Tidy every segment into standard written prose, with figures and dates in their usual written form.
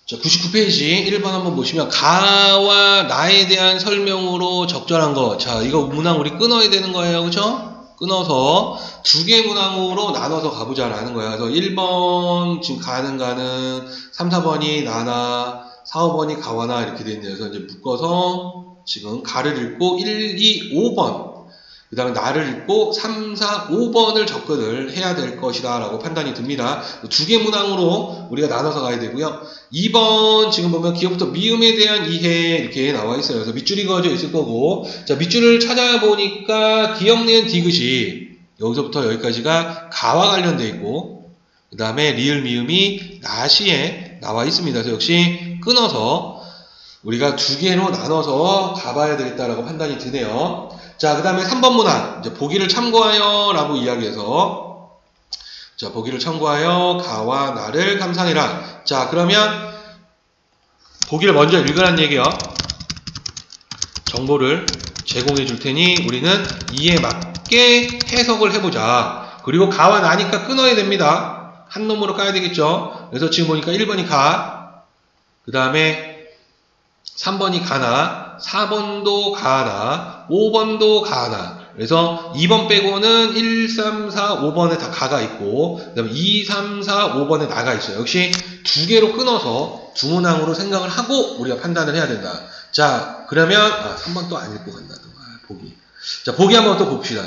자, 99페이지 1번 한번 보시면 가와 나에 대한 설명으로 적절한 거. 자, 이거 문항 우리 끊어야 되는 거예요. 그쵸? 끊어서 두 개 문항으로 나눠서 가보자라는 거야. 그래서 1번 지금 가는 3, 4번이 나나 4, 5번이 가와나 이렇게 돼 있네요. 그래서 이제 묶어서 지금 가를 읽고 1, 2, 5번 그 다음에 나를 읽고 3, 4, 5번을 접근을 해야 될 것이다 라고 판단이 듭니다. 두 개 문항으로 우리가 나눠서 가야 되고요. 2번 지금 보면 기업부터 미음에 대한 이해 이렇게 나와 있어요. 그래서 밑줄이 그어져 있을 거고, 자, 밑줄을 찾아보니까 기억, 니은, 디귿이 여기서부터 여기까지가 가와 관련되어 있고, 그 다음에 리을, 미음이 나시에 나와 있습니다. 그래서 역시 끊어서 우리가 두 개로 나눠서 가봐야 되겠다라고 판단이 드네요. 자, 그 다음에 3번 문항, 이제 보기를 참고하여 라고 이야기해서, 자, 보기를 참고하여 가와 나를 감상해라. 자, 그러면 보기를 먼저 읽으라는 얘기요. 정보를 제공해 줄 테니 우리는 이에 맞게 해석을 해보자. 그리고 가와 나니까 끊어야 됩니다. 한 놈으로 까야 되겠죠. 그래서 지금 보니까 1번이 가, 그 다음에 3번이 가나, 4번도 가나, 5번도 가나. 그래서 2번 빼고는 1, 3, 4, 5번에 다 가가 있고, 그 다음에 2, 3, 4, 5번에 나가 있어요. 역시 두 개로 끊어서 두 문항으로 생각을 하고 우리가 판단을 해야 된다. 자, 그러면 3번 또 안 읽고 간다. 보기. 자, 보기 한번 또 봅시다.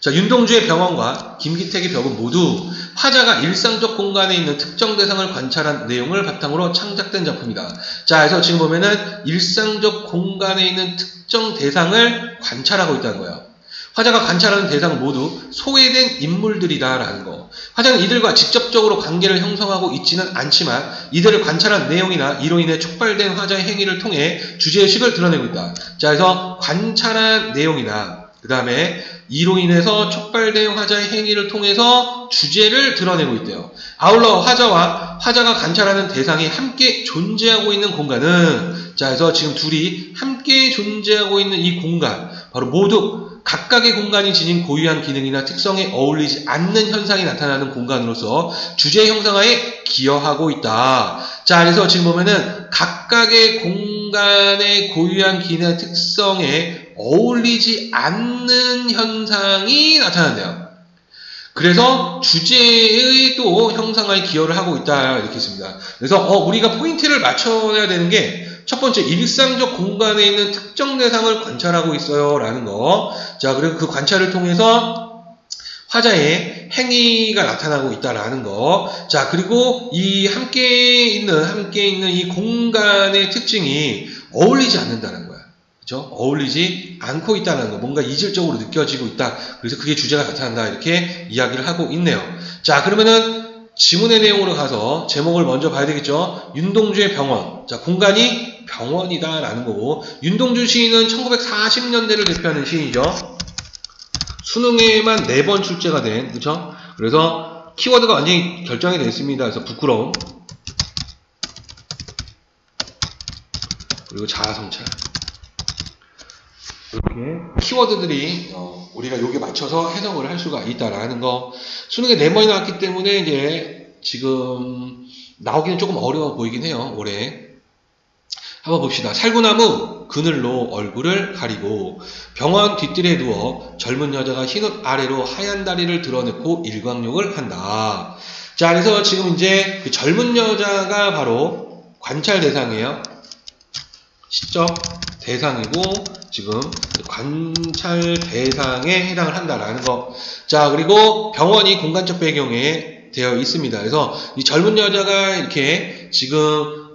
자, 윤동주의 병원과 김기택의 벽은 모두 화자가 일상적 공간에 있는 특정 대상을 관찰한 내용을 바탕으로 창작된 작품이다. 자, 그래서 지금 보면은 일상적 공간에 있는 특정 대상을 관찰하고 있다는 거야. 화자가 관찰하는 대상은 모두 소외된 인물들이다라는 거. 화자는 이들과 직접적으로 관계를 형성하고 있지는 않지만 이들을 관찰한 내용이나 이로 인해 촉발된 화자의 행위를 통해 주제의식을 드러내고 있다. 자, 그래서 관찰한 내용이나 그 다음에 이로 인해서 촉발된 화자의 행위를 통해서 주제를 드러내고 있대요. 아울러 화자와 화자가 관찰하는 대상이 함께 존재하고 있는 공간은, 자, 그래서 지금 둘이 함께 존재하고 있는 이 공간, 바로 모두 각각의 공간이 지닌 고유한 기능이나 특성에 어울리지 않는 현상이 나타나는 공간으로서 주제 형성하에 기여하고 있다. 자, 그래서 지금 보면은 각각의 공간의 고유한 기능이나 특성에 어울리지 않는 현상이 나타난대요. 그래서 주제의 또 형상화에 기여를 하고 있다 이렇게 있습니다. 그래서 우리가 포인트를 맞춰야 되는 게 첫 번째, 일상적 공간에 있는 특정 대상을 관찰하고 있어요 라는 거. 자, 그리고 그 관찰을 통해서 화자의 행위가 나타나고 있다라는 거. 자, 그리고 이 함께 있는 이 공간의 특징이 어울리지 않는다는 거야. 그죠? 어울리지 않고 있다는 거. 뭔가 이질적으로 느껴지고 있다. 그래서 그게 주제가 나타난다. 이렇게 이야기를 하고 있네요. 자, 그러면은 지문의 내용으로 가서 제목을 먼저 봐야 되겠죠? 윤동주의 병원. 자, 공간이 병원이다 라는 거고, 윤동주 시인은 1940년대를 대표하는 시인이죠. 수능에만 4번 출제가 된, 그쵸? 그래서 키워드가 완전히 결정이 되어 있습니다. 그래서 부끄러움, 그리고 자아성찰. 이렇게 키워드들이 우리가 여기에 맞춰서 해석을 할 수가 있다라는 거. 수능에 4번이 나왔기 때문에 이제 지금 나오기는 조금 어려워 보이긴 해요. 올해. 한번 봅시다. 살구나무 그늘로 얼굴을 가리고 병원 뒤뜰에 누워 젊은 여자가 흰옷 아래로 하얀 다리를 드러내고 일광욕을 한다. 자, 그래서 지금 이제 그 젊은 여자가 바로 관찰 대상이에요. 시적 대상이고 지금 관찰 대상에 해당을 한다라는 거. 자, 그리고 병원이 공간적 배경에 되어 있습니다. 그래서 이 젊은 여자가 이렇게 지금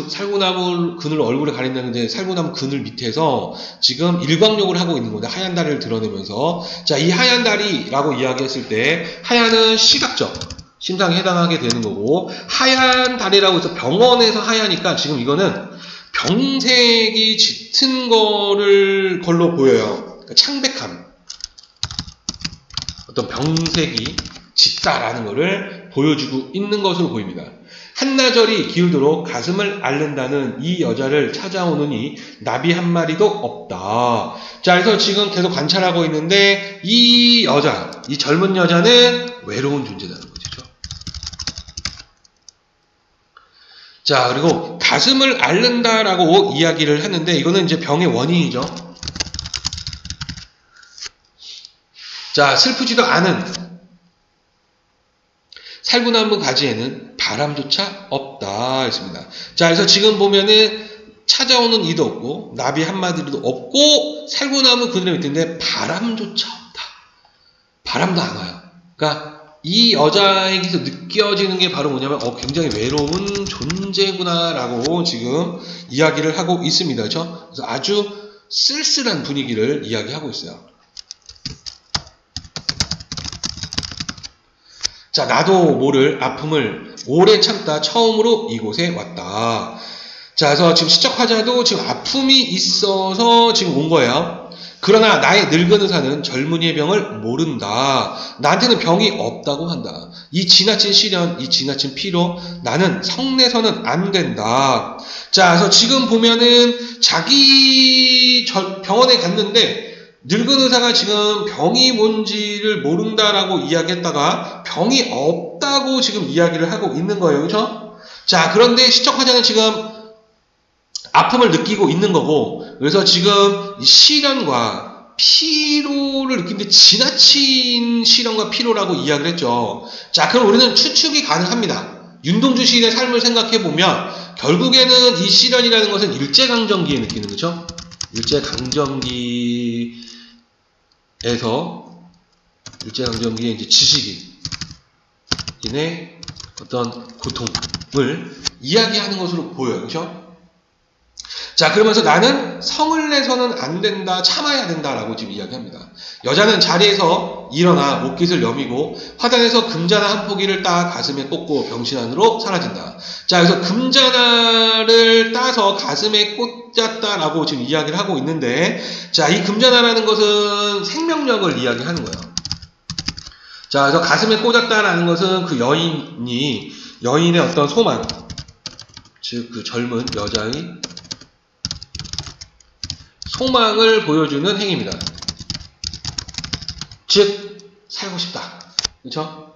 살구나무 그늘 얼굴에 가린다는데 살구나무 그늘 밑에서 지금 일광욕을 하고 있는 건데 하얀 다리를 드러내면서, 자, 이 하얀 다리라고 이야기했을 때 하얀은 시각적 심상에 해당하게 되는 거고, 하얀 다리라고 해서 병원에서 하얘니까 지금 이거는 병색이 짙은 걸로 보여요. 그러니까 창백함. 어떤 병색이 짙다라는 것을 보여주고 있는 것으로 보입니다. 한나절이 기울도록 가슴을 앓는다는 이 여자를 찾아오느니 나비 한 마리도 없다. 자, 그래서 지금 계속 관찰하고 있는데 이 여자, 이 젊은 여자는 외로운 존재라는 거죠. 자, 그리고 가슴을 앓는다라고 이야기를 하는데 이거는 이제 병의 원인이죠. 자, 슬프지도 않은 살구나무 가지에는 바람조차 없다 했습니다. 자, 그래서 지금 보면은 찾아오는 이도 없고 나비 한 마디도 없고 살구나무 그늘에 있는데 바람조차 없다. 바람도 안 와요. 그러니까 이 여자에게서 느껴지는 게 바로 뭐냐면 굉장히 외로운 존재구나라고 지금 이야기를 하고 있습니다. 그렇죠? 그래서 아주 쓸쓸한 분위기를 이야기하고 있어요. 자, 나도 모를 아픔을 오래 참다 처음으로 이곳에 왔다. 자, 그래서 지금 시적 화자도 지금 아픔이 있어서 지금 온 거예요. 그러나 나의 늙은 의사는 젊은이의 병을 모른다. 나한테는 병이 없다고 한다. 이 지나친 시련, 이 지나친 피로 나는 성내서는 안 된다. 자, 그래서 지금 보면은 자기 병원에 갔는데 늙은 의사가 지금 병이 뭔지를 모른다라고 이야기했다가 병이 없다고 지금 이야기를 하고 있는 거예요. 그렇죠? 자, 그런데 시적 화자는 지금 아픔을 느끼고 있는 거고, 그래서 지금 시련과 피로를 느끼는데 지나친 시련과 피로라고 이야기를 했죠. 자, 그럼 우리는 추측이 가능합니다. 윤동주 시인의 삶을 생각해보면 결국에는 이 시련이라는 것은 일제강점기에 느끼는 거죠. 일제강점기에 이제 지식인의 어떤 고통을 이야기하는 것으로 보여요. 그렇죠? 자, 그러면서 나는 성을 내서는 안 된다, 참아야 된다라고 지금 이야기합니다. 여자는 자리에서 일어나 옷깃을 여미고 화단에서 금자나 한 포기를 따 가슴에 꽂고 병신 안으로 사라진다. 자, 그래서 금자나를 따서 가슴에 꽂았다라고 지금 이야기를 하고 있는데, 자, 이 금자나라는 것은 생명력을 이야기하는 거예요. 자, 그래서 가슴에 꽂았다라는 것은 그 여인의 어떤 소망, 즉 그 젊은 여자의 소망을 보여주는 행위입니다. 즉 살고 싶다. 그렇죠?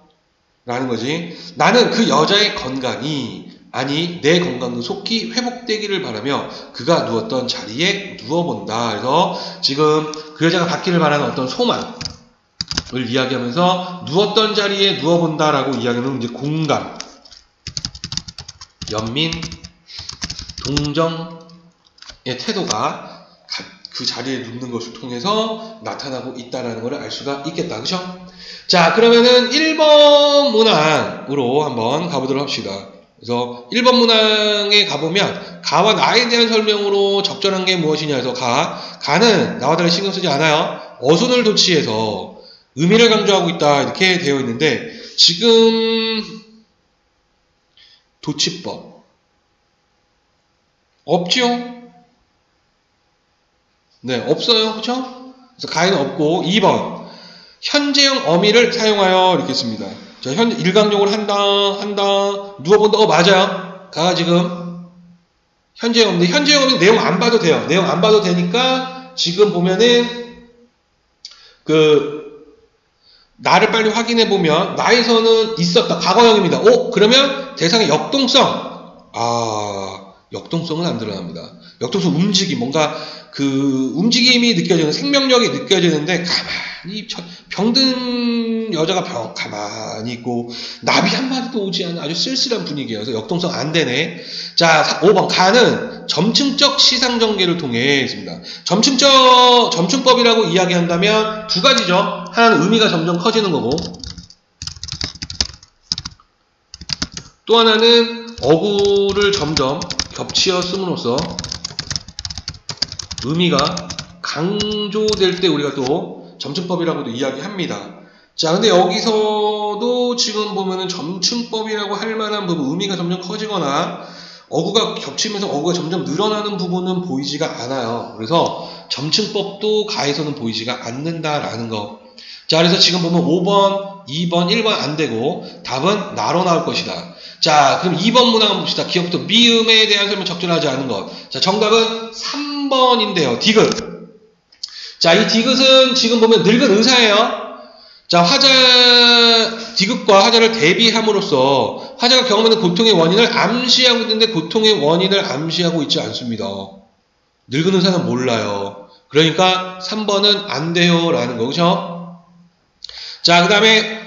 라는 거지. 나는 그 여자의 건강이 아니 내 건강도 속히 회복되기를 바라며 그가 누웠던 자리에 누워본다. 그래서 지금 그 여자가 받기를 바라는 어떤 소망을 이야기하면서 누웠던 자리에 누워본다라고 이야기하는 이제 공감, 연민, 동정의 태도가 그 자리에 눕는 것을 통해서 나타나고 있다는 것을 알 수가 있겠다. 그죠? 자, 그러면은 1번 문항으로 한번 가보도록 합시다. 그래서 1번 문항에 가보면 가와 나에 대한 설명으로 적절한 게 무엇이냐 해서 가는 나와 달리 신경 쓰지 않아요. 어순을 도치해서 의미를 강조하고 있다 이렇게 되어 있는데 지금 도치법 없죠? 네, 없어요. 그렇죠? 그래서 가에는 없고 2번 현재형 어미를 사용하여 이렇게 씁니다. 자, 일광욕을 한다 누워본다. 맞아요. 가가 지금 현재형 어미. 현재형 어미 내용 안 봐도 돼요. 내용 안 봐도 되니까 지금 보면은 나를 빨리 확인해 보면 나에서는 있었다. 과거형입니다. 그러면 대상의 역동성. 역동성은 안 드러납니다. 역동성 움직임, 뭔가 그 움직임이 느껴지는, 생명력이 느껴지는데 가만히 병든 여자가 가만히 있고 나비 한 마디도 오지 않은 아주 쓸쓸한 분위기예요. 그래서 역동성 안 되네. 자, 5번 가는 점층적 시상전개를 통해 있습니다. 점층법이라고 이야기한다면 두 가지죠. 하나는 의미가 점점 커지는 거고 또 하나는 어구를 점점 겹치어 씀으로써 의미가 강조될 때 우리가 또 점층법이라고도 이야기합니다. 자, 근데 여기서도 지금 보면은 점층법이라고 할 만한 부분, 의미가 점점 커지거나 어구가 겹치면서 어구가 점점 늘어나는 부분은 보이지가 않아요. 그래서 점층법도 가에서는 보이지가 않는다라는 거. 자, 그래서 지금 보면 5번, 2번, 1번 안 되고 답은 나로 나올 것이다. 자, 그럼 2번 문항 한번 봅시다. 기억부터 미음에 대한 설명 적절하지 않은 것. 자, 정답은 3번인데요. 디귿. 자, 이 디귿은 지금 보면 늙은 의사예요. 자, 디귿과 화자를 대비함으로써 화자가 경험하는 고통의 원인을 암시하고 있는데 고통의 원인을 암시하고 있지 않습니다. 늙은 의사는 몰라요. 그러니까 3번은 안 돼요 라는 거, 그죠? 자, 그 다음에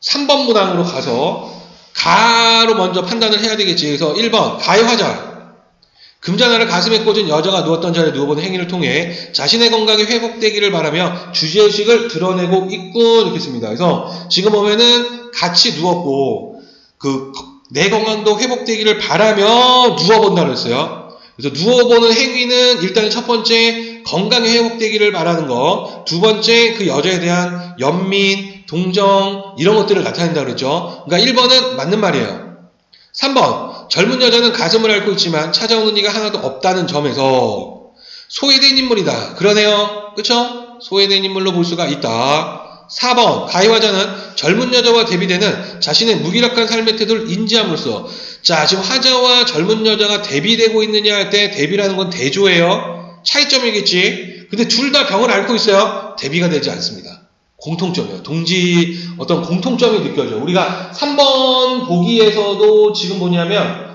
3번 문항으로 가서 가로 먼저 판단을 해야 되겠지. 그래서 1번 가의 화자. 금잔화를 가슴에 꽂은 여자가 누웠던 자리에 누워보는 행위를 통해 자신의 건강이 회복되기를 바라며 주제의식을 드러내고 있군 이렇게 씁니다. 그래서 지금 보면은 같이 누웠고 내 건강도 회복되기를 바라며 누워본다고 했어요. 그래서 누워보는 행위는 일단 첫 번째 건강이 회복되기를 바라는 거, 두 번째 그 여자에 대한 연민, 동정 이런 것들을 나타낸다고 그랬죠. 그러니까 1번은 맞는 말이에요. 3번 젊은 여자는 가슴을 앓고 있지만 찾아오는 이가 하나도 없다는 점에서 소외된 인물이다. 그러네요. 그쵸? 소외된 인물로 볼 수가 있다. 4번 가의 화자는 젊은 여자와 대비되는 자신의 무기력한 삶의 태도를 인지함으로써 자 지금 화자와 젊은 여자가 대비되고 있느냐 할 때 대비라는 건 대조예요. 차이점이겠지. 근데 둘 다 병을 앓고 있어요. 대비가 되지 않습니다. 공통점이에요. 어떤 공통점이 느껴져요. 우리가 3번 보기에서도 지금 뭐냐면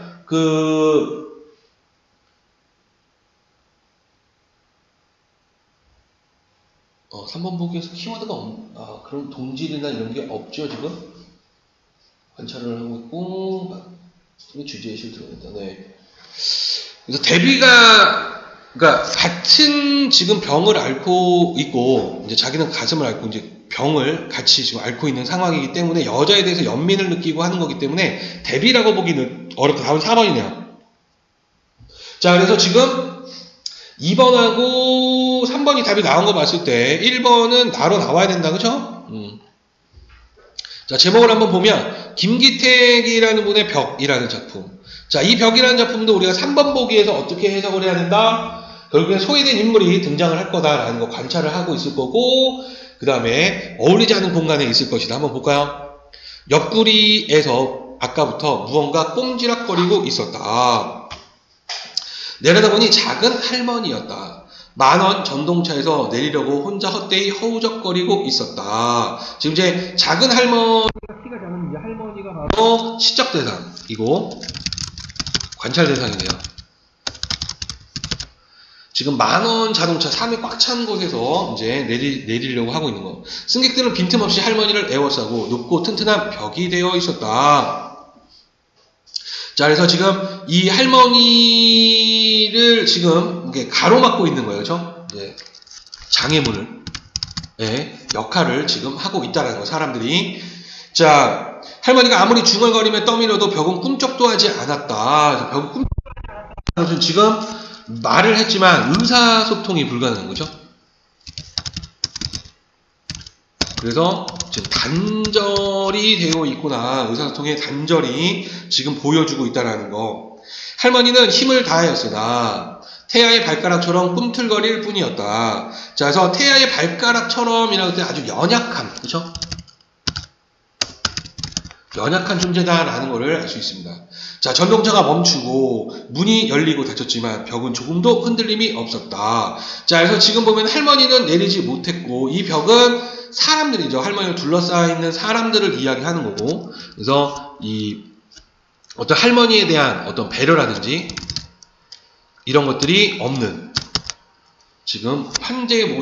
3번 보기에서 키워드가 그런 동질이나 이런 게 없죠, 지금? 관찰을 하고 있고, 주제의식을 들어간다. 네. 그래서 그러니까 같은 지금 병을 앓고 있고, 이제 자기는 가슴을 앓고 이제 병을 같이 지금 앓고 있는 상황이기 때문에 여자에 대해서 연민을 느끼고 하는 거기 때문에 대비라고 보기는 어렵다. 답은 4번이네요. 자, 그래서 지금 2번하고 3번이 답이 나온 거 봤을 때 1번은 나로 나와야 된다. 그쵸? 자, 제목을 한번 보면 김기택이라는 분의 벽이라는 작품. 자, 이 벽이라는 작품도 우리가 3번 보기에서 어떻게 해석을 해야 된다? 결국엔 소외된 인물이 등장을 할 거다라는 거 관찰을 하고 있을 거고 그 다음에 어울리지 않은 공간에 있을 것이다. 한번 볼까요? 옆구리에서 아까부터 무언가 꼼지락거리고 있었다. 내려다보니 작은 할머니였다. 만원 전동차에서 내리려고 혼자 헛되이 허우적거리고 있었다. 지금 이제 작은 할머니가 키가 작은 이제 할머니가 바로 시적 대상이고 관찰 대상이네요. 지금 만원 자동차 3에 꽉 찬 곳에서 이제 내리려고 하고 있는 거. 승객들은 빈틈없이 할머니를 에워싸고 높고 튼튼한 벽이 되어 있었다. 자, 그래서 지금 이 할머니를 지금 가로막고 있는 거예요. 그렇죠? 네. 장애물을 역할을 지금 하고 있다는 거, 사람들이. 자, 할머니가 아무리 중얼거리며 떠밀어도 벽은 꿈쩍도 하지 않았다. 벽은 꿈쩍도 하지 않았다. 지금 말을 했지만 의사소통이 불가능한 거죠. 그래서 지금 단절이 되어 있구나. 의사소통의 단절이 지금 보여주고 있다는 거. 할머니는 힘을 다하였으나 태아의 발가락처럼 꿈틀거릴 뿐이었다. 자, 그래서 태아의 발가락처럼이라고 할 때 아주 연약한, 그렇죠? 연약한 존재다라는 것을 알 수 있습니다. 자, 전동차가 멈추고 문이 열리고 닫혔지만 벽은 조금도 흔들림이 없었다. 자, 그래서 지금 보면 할머니는 내리지 못했고 이 벽은 사람들이죠. 할머니를 둘러싸여 있는 사람들을 이야기하는 거고, 그래서 이 어떤 할머니에 대한 어떤 배려라든지 이런 것들이 없는 지금 현대인의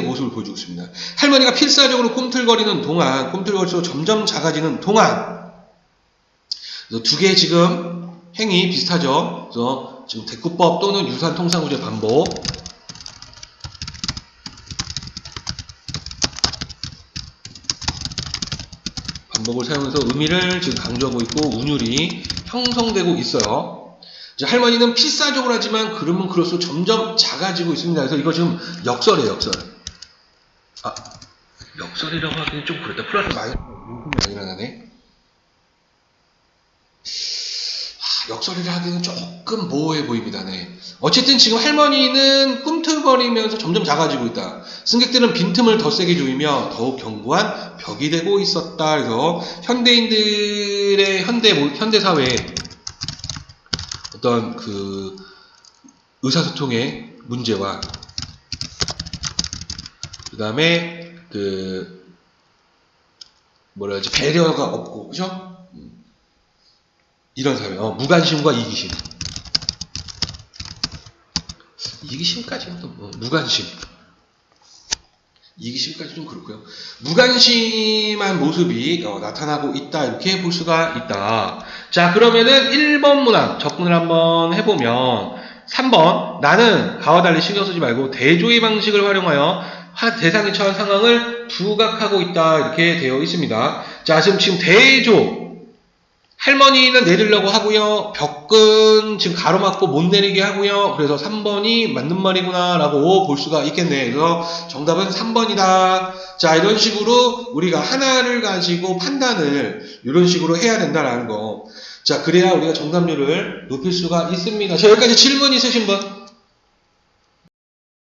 모습을 보여주고 있습니다. 할머니가 필사적으로 꿈틀거리는 동안, 꿈틀거리면서 점점 작아지는 동안, 그래서 두 개의 지금 행위 비슷하죠. 그래서 지금 대꾸법 또는 유사한 통상구조의 반복을 사용해서 의미를 지금 강조하고 있고 운율이 형성되고 있어요. 이제 할머니는 필사적으로 하지만 그러면 그럴수록 점점 작아지고 있습니다. 그래서 이거 지금 역설이에요, 역설. 역설이라고 하기는 좀 그렇다. 플러스 마이너스 많이 나네. 역설이라 하기는 조금 모호해 보입니다. 네. 어쨌든 지금 할머니는 꿈틀거리면서 점점 작아지고 있다. 승객들은 빈틈을 더 세게 조이며 더욱 견고한 벽이 되고 있었다. 그래서 현대인들의 현대사회에 어떤 그 의사소통의 문제와 그 다음에 그 뭐라 해야지, 배려가 없고, 그죠? 이런 사람, 무관심과 이기심. 이기심까지는 또 무관심. 이기심까지 좀 그렇고요. 무관심한 모습이 나타나고 있다, 이렇게 볼 수가 있다. 자, 그러면은 1번 문항 접근을 한번 해보면 3번, 나는 가와 달리 신경 쓰지 말고 대조의 방식을 활용하여 대상에 처한 상황을 부각하고 있다, 이렇게 되어 있습니다. 자, 지금 대조, 할머니는 내리려고 하고요. 벽은 지금 가로막고 못 내리게 하고요. 그래서 3번이 맞는 말이구나 라고 볼 수가 있겠네. 그래서 정답은 3번이다. 자, 이런 식으로 우리가 하나를 가지고 판단을 이런 식으로 해야 된다라는 거. 자, 그래야 우리가 정답률을 높일 수가 있습니다. 자, 여기까지 질문 있으신 분?